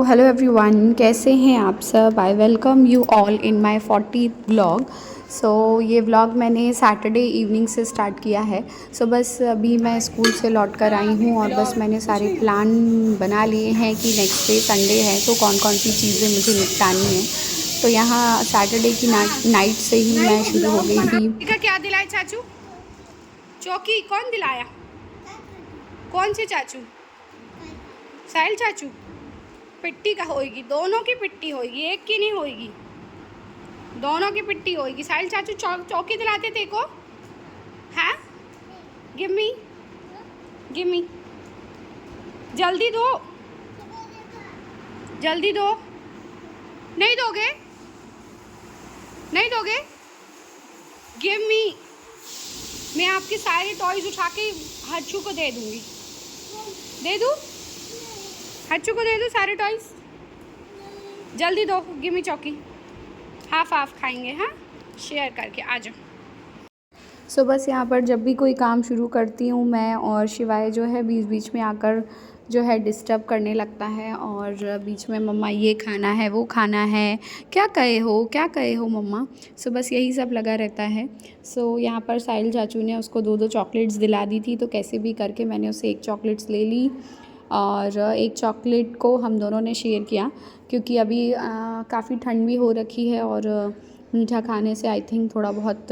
Hello everyone, कैसे हैं आप सब। I welcome you all in my 40th vlog. ये व्लॉग मैंने सैटरडे इवनिंग से स्टार्ट किया है। बस अभी मैं स्कूल से लौट कर आई हूँ और बस मैंने सारे प्लान बना लिए हैं कि नेक्स्ट डे संडे है तो कौन कौन सी चीज़ें मुझे निपटानी हैं। तो यहाँ सैटरडे की नाइट से ही मैं शुरू हो गई थी। क्या दिलाए चाचू? चौकी कौन दिलाया? कौन से चाचू? साहिल चाचू। पिट्टी का होएगी, दोनों की पिट्टी होएगी, एक की नहीं होएगी, दोनों की पिट्टी होएगी। साहिल चाचू चौकी दिलाते थे को, हैं? गिम्मी गिम्मी, जल्दी दो, जल्दी दो। नहीं दोगे? नहीं दोगे? गिम्मी, मैं आपके सारे टॉयज उठा के हच्चू को दे दूंगी। दे दूँ? हच्चू को दे दो सारे टॉयज। जल्दी दो, गिमी चौकी। हाफ हाफ खाएंगे, हाँ, शेयर करके। आ जाओ। बस यहाँ पर जब भी कोई काम शुरू करती हूँ मैं और शिवाय जो है बीच बीच में आकर जो है डिस्टर्ब करने लगता है और बीच में मम्मा ये खाना है, वो खाना है, क्या कहे हो मम्मा। बस यही सब लगा रहता है। यहाँ पर साहिल चाचू ने उसको 2-2 चॉकलेट्स दिला दी थी, तो कैसे भी करके मैंने उससे 1 चॉकलेट्स ले ली और 1 चॉकलेट को हम दोनों ने शेयर किया, क्योंकि अभी काफ़ी ठंड भी हो रखी है और मीठा खाने से आई थिंक थोड़ा बहुत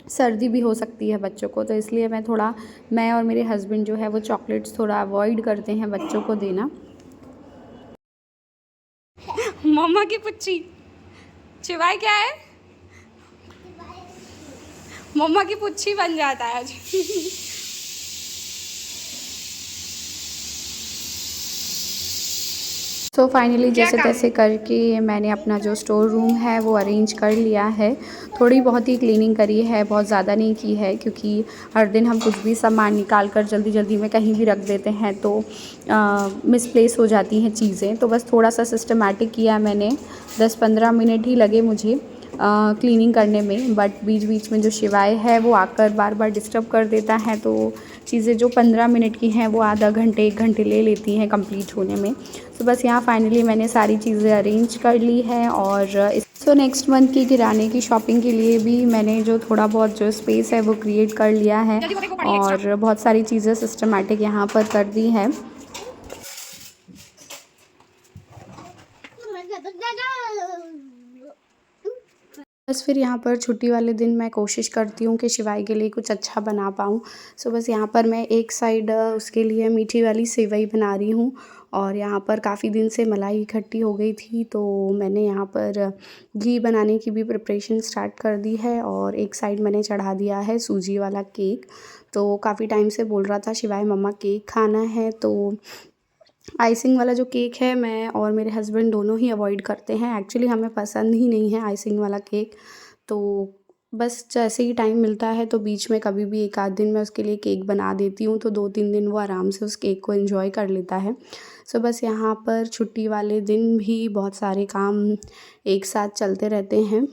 सर्दी भी हो सकती है बच्चों को, तो इसलिए मैं और मेरे हस्बैंड जो है वो चॉकलेट्स थोड़ा अवॉइड करते हैं बच्चों को देना। मम्मा की पुच्ची चिवाई क्या है? मम्मा की पुच्ची बन जाता है आज। फाइनली जैसे तैसे करके मैंने अपना जो स्टोर रूम है वो अरेंज कर लिया है। थोड़ी बहुत ही क्लीनिंग करी है, बहुत ज़्यादा नहीं की है, क्योंकि हर दिन हम कुछ भी सामान निकाल कर जल्दी जल्दी में कहीं भी रख देते हैं तो मिसप्लेस हो जाती हैं चीज़ें। तो बस थोड़ा सा सिस्टमैटिक किया मैंने। 10-15 मिनट ही लगे मुझे क्लीनिंग करने में, बट बीच बीच में जो शिवाय है वो आकर बार बार डिस्टर्ब कर देता है, तो चीज़ें जो 15 मिनट की हैं वो आधा घंटे 1 घंटे ले लेती हैं कंप्लीट होने में। बस यहाँ फाइनली मैंने सारी चीज़ें अरेंज कर ली हैं और नेक्स्ट मंथ की किराने की शॉपिंग के लिए भी मैंने जो थोड़ा बहुत जो स्पेस है वो क्रिएट कर लिया है और बहुत सारी चीज़ें सिस्टमैटिक यहाँ पर कर दी है। बस फिर यहाँ पर छुट्टी वाले दिन मैं कोशिश करती हूँ कि शिवाय के लिए कुछ अच्छा बना पाऊँ। बस यहाँ पर मैं एक साइड उसके लिए मीठी वाली सेवई बना रही हूँ और यहाँ पर काफ़ी दिन से मलाई इकट्ठी हो गई थी, तो मैंने यहाँ पर घी बनाने की भी प्रिपरेशन स्टार्ट कर दी है और एक साइड मैंने चढ़ा दिया है सूजी वाला केक। तो काफ़ी टाइम से बोल रहा था शिवाय मम्मा केक खाना है, तो आइसिंग वाला जो केक है मैं और मेरे हस्बैंड दोनों ही अवॉइड करते हैं। एक्चुअली हमें पसंद ही नहीं है आइसिंग वाला केक, तो बस जैसे ही टाइम मिलता है तो बीच में कभी भी 1 आध दिन मैं उसके लिए केक बना देती हूँ, तो 2-3 दिन वो आराम से उस केक को एंजॉय कर लेता है। बस यहाँ पर छुट्टी वाले दिन भी बहुत सारे काम एक साथ चलते रहते हैं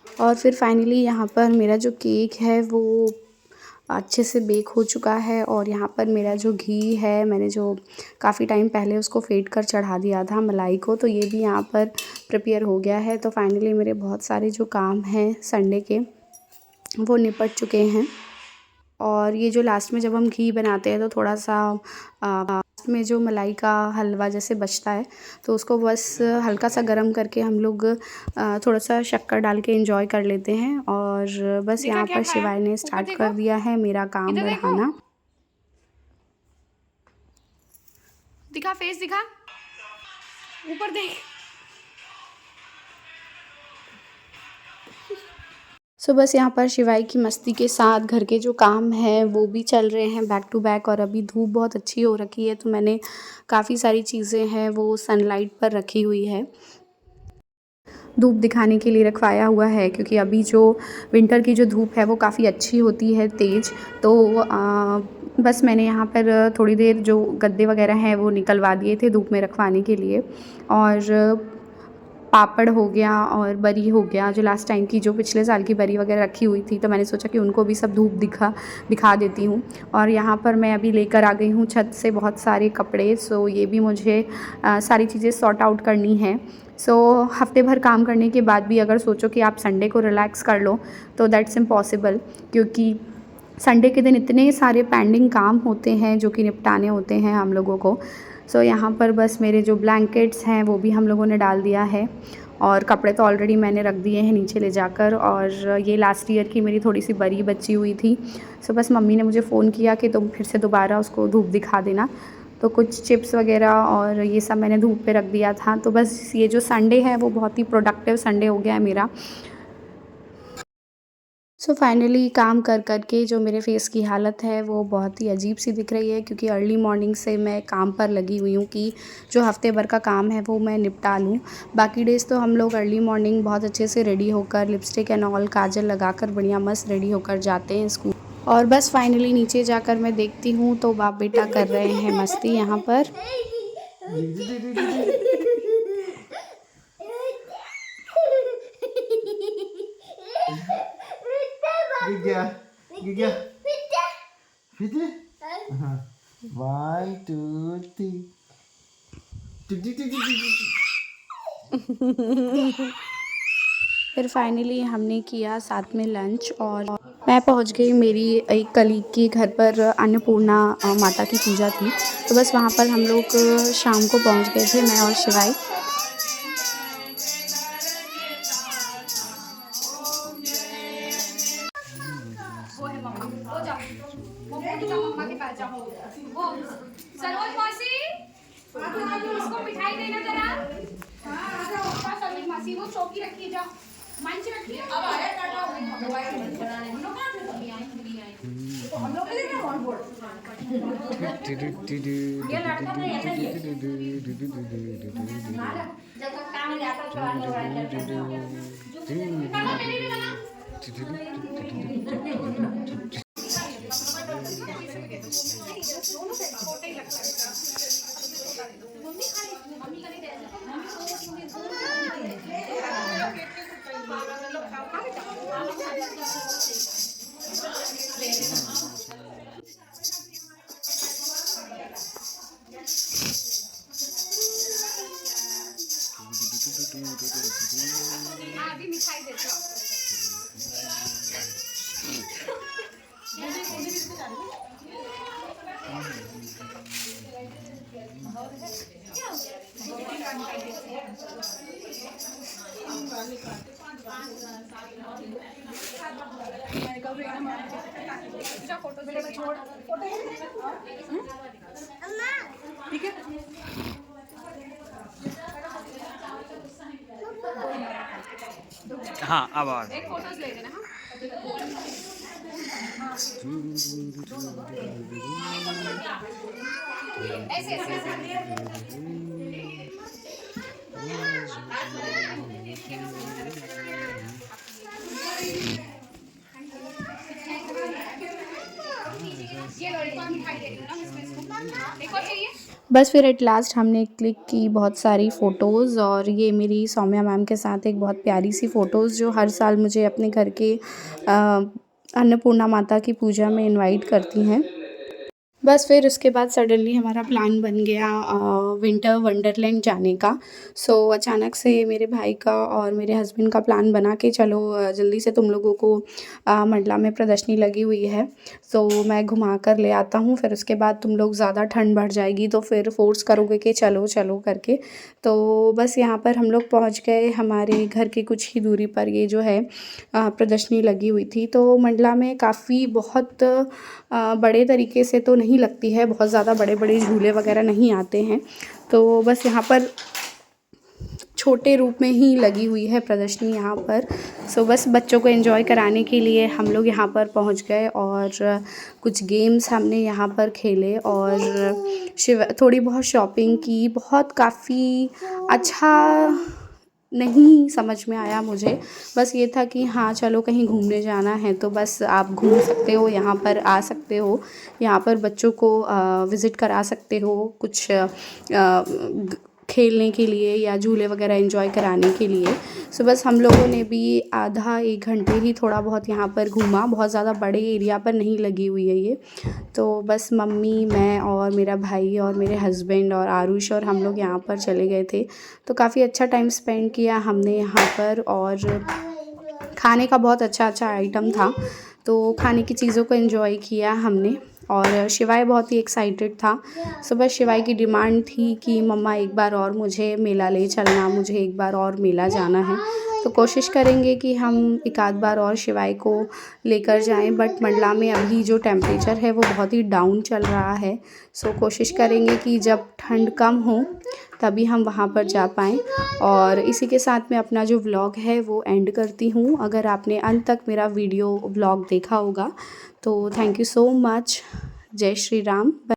और फिर फाइनली यहाँ पर मेरा जो केक है वो अच्छे से बेक हो चुका है और यहाँ पर मेरा जो घी है मैंने जो काफ़ी टाइम पहले उसको फेंट कर चढ़ा दिया था मलाई को, तो ये भी यहाँ पर प्रिपेयर हो गया है। तो फाइनली मेरे बहुत सारे जो काम हैं संडे के वो निपट चुके हैं और ये जो लास्ट में जब हम घी बनाते हैं तो थोड़ा सा लास्ट में जो मलाई का हलवा जैसे बचता है तो उसको बस हल्का सा गर्म करके हम लोग थोड़ा सा शक्कर डाल के एंजॉय कर लेते हैं और बस यहाँ पर शिवाय ने स्टार्ट कर दिया है मेरा काम बढ़ाना। दिखा, फेस दिखा, ऊपर देख। बस यहाँ पर शिवाय की मस्ती के साथ घर के जो काम हैं वो भी चल रहे हैं बैक टू बैक और अभी धूप बहुत अच्छी हो रखी है, तो मैंने काफ़ी सारी चीज़ें हैं वो सनलाइट पर रखी हुई है, धूप दिखाने के लिए रखवाया हुआ है, क्योंकि अभी जो विंटर की जो धूप है वो काफ़ी अच्छी होती है तेज़। तो बस मैंने यहाँ पर थोड़ी देर जो गद्दे वगैरह हैं वो निकलवा दिए थे धूप में रखवाने के लिए और पापड़ हो गया और बरी हो गया, जो लास्ट टाइम की जो पिछले साल की बरी वगैरह रखी हुई थी, तो मैंने सोचा कि उनको भी सब धूप दिखा देती हूँ। और यहाँ पर मैं अभी लेकर आ गई हूँ छत से बहुत सारे कपड़े। सो ये भी मुझे सारी चीज़ें सॉर्ट आउट करनी है। सो हफ्ते भर काम करने के बाद भी अगर सोचो कि आप संडे को रिलैक्स कर लो तो दैट्स इम्पॉसिबल, क्योंकि संडे के दिन इतने सारे पेंडिंग काम होते हैं जो कि निपटाने होते हैं हम लोगों को। सो यहाँ पर बस मेरे जो ब्लैंकेट्स हैं वो भी हम लोगों ने डाल दिया है और कपड़े तो ऑलरेडी मैंने रख दिए हैं नीचे ले जाकर। और ये लास्ट ईयर की मेरी थोड़ी सी बरी बची हुई थी। सो बस मम्मी ने मुझे फ़ोन किया कि तुम फिर से दोबारा उसको धूप दिखा देना, तो कुछ चिप्स वगैरह और ये सब मैंने धूप पे रख दिया था। तो बस ये जो संडे है वो बहुत ही प्रोडक्टिव संडे हो गया है मेरा। सो फाइनली काम कर के जो मेरे फेस की हालत है वो बहुत ही अजीब सी दिख रही है, क्योंकि अर्ली मॉर्निंग से मैं काम पर लगी हुई हूँ कि जो हफ्ते भर का काम है वो मैं निपटा लूँ। बाकी डेज़ तो हम लोग अर्ली मॉर्निंग बहुत अच्छे से रेडी होकर लिपस्टिक एंड ऑल काजल लगाकर बढ़िया मस्त रेडी होकर जाते हैं स्कूल। और बस फाइनली नीचे जाकर मैं देखती हूँ तो बाप बेटा कर रहे हैं मस्ती यहाँ पर। Giga, Giga, Fiti. 1, 2, 3. फिर फाइनली हमने किया साथ में लंच और मैं पहुंच गई मेरी एक कलीग के घर पर। अन्नपूर्णा माता की पूजा थी, तो बस वहां पर हम लोग शाम को पहुंच गए थे, मैं और शिवाई। वो है मम्मा, हो जाओ, वो मम्मा के पास जाओ। वो सरोज मौसी, इसको मिठाई देना जरा। हाँ, सरोज मौसी वो चौकी रखिए, जाओ मंच रखिए। अब आया टाटा बनाने हम लोग हम लोग के लिए क्या ऑन बोर्ड ये लड़का तो ऐसा ही है जब तक काम नहीं आता तो आने वाला अभी मिठाई देते हो। ठीक है हाँ अब और एक फोटोज ले लेना। ऐसे ये लो एक और मिठाई दे रही हूँ ना इसमें इसको। एक और चाहिए? बस फिर एट लास्ट हमने क्लिक की बहुत सारी फ़ोटोज़ और ये मेरी सौम्या मैम के साथ एक बहुत प्यारी सी फ़ोटोज़ जो हर साल मुझे अपने घर के अन्नपूर्णा माता की पूजा में इनवाइट करती हैं। बस फिर उसके बाद सडनली हमारा प्लान बन गया विंटर वंडरलैंड जाने का। सो अचानक से मेरे भाई का और मेरे हस्बैंड का प्लान बना कि चलो जल्दी से तुम लोगों को मंडला में प्रदर्शनी लगी हुई है, सो मैं घुमा कर ले आता हूँ, फिर उसके बाद तुम लोग ज़्यादा ठंड बढ़ जाएगी तो फिर फ़ोर्स करोगे कि चलो चलो करके। तो बस यहाँ पर हम लोग पहुँच गए। हमारे घर के कुछ ही दूरी पर ये जो है प्रदर्शनी लगी हुई थी। तो मंडला में काफ़ी बहुत बड़े तरीके से तो नहीं लगती है, बहुत ज़्यादा बड़े बड़े झूले वगैरह नहीं आते हैं, तो बस यहाँ पर छोटे रूप में ही लगी हुई है प्रदर्शनी यहाँ पर। सो बस बच्चों को एंजॉय कराने के लिए हम लोग यहाँ पर पहुँच गए और कुछ गेम्स हमने यहाँ पर खेले और थोड़ी बहुत शॉपिंग की। बहुत काफ़ी अच्छा नहीं समझ में आया मुझे, बस ये था कि हाँ चलो कहीं घूमने जाना है तो बस आप घूम सकते हो, यहाँ पर आ सकते हो, यहाँ पर बच्चों को विज़िट करा सकते हो, कुछ खेलने के लिए या झूले वगैरह एंजॉय कराने के लिए। सो बस हम लोगों ने भी आधा 1 घंटे ही थोड़ा बहुत यहाँ पर घूमा, बहुत ज़्यादा बड़े एरिया पर नहीं लगी हुई है ये। तो बस मम्मी, मैं और मेरा भाई और मेरे हस्बैंड और आरुष और हम लोग यहाँ पर चले गए थे। तो काफ़ी अच्छा टाइम स्पेंड किया हमने यहाँ पर, और खाने का बहुत अच्छा आइटम था, तो खाने की चीज़ों को एंजॉय किया हमने। और शिवाय बहुत ही एक्साइटेड था। सो बस शिवाय की डिमांड थी कि मम्मा एक बार और मुझे मेला ले चलना, मुझे एक बार और मेला जाना है। तो कोशिश करेंगे कि हम एक आध बार और शिवाय को लेकर जाएं, बट मंडला में अभी जो टेम्परेचर है वो बहुत ही डाउन चल रहा है। सो कोशिश करेंगे कि जब ठंड कम हो तभी हम वहाँ पर जा पाएँ। और इसी के साथ मैं अपना जो व्लॉग है वो एंड करती हूँ। अगर आपने अंत तक मेरा वीडियो व्लॉग देखा होगा तो थैंक यू सो मच। जय श्री राम।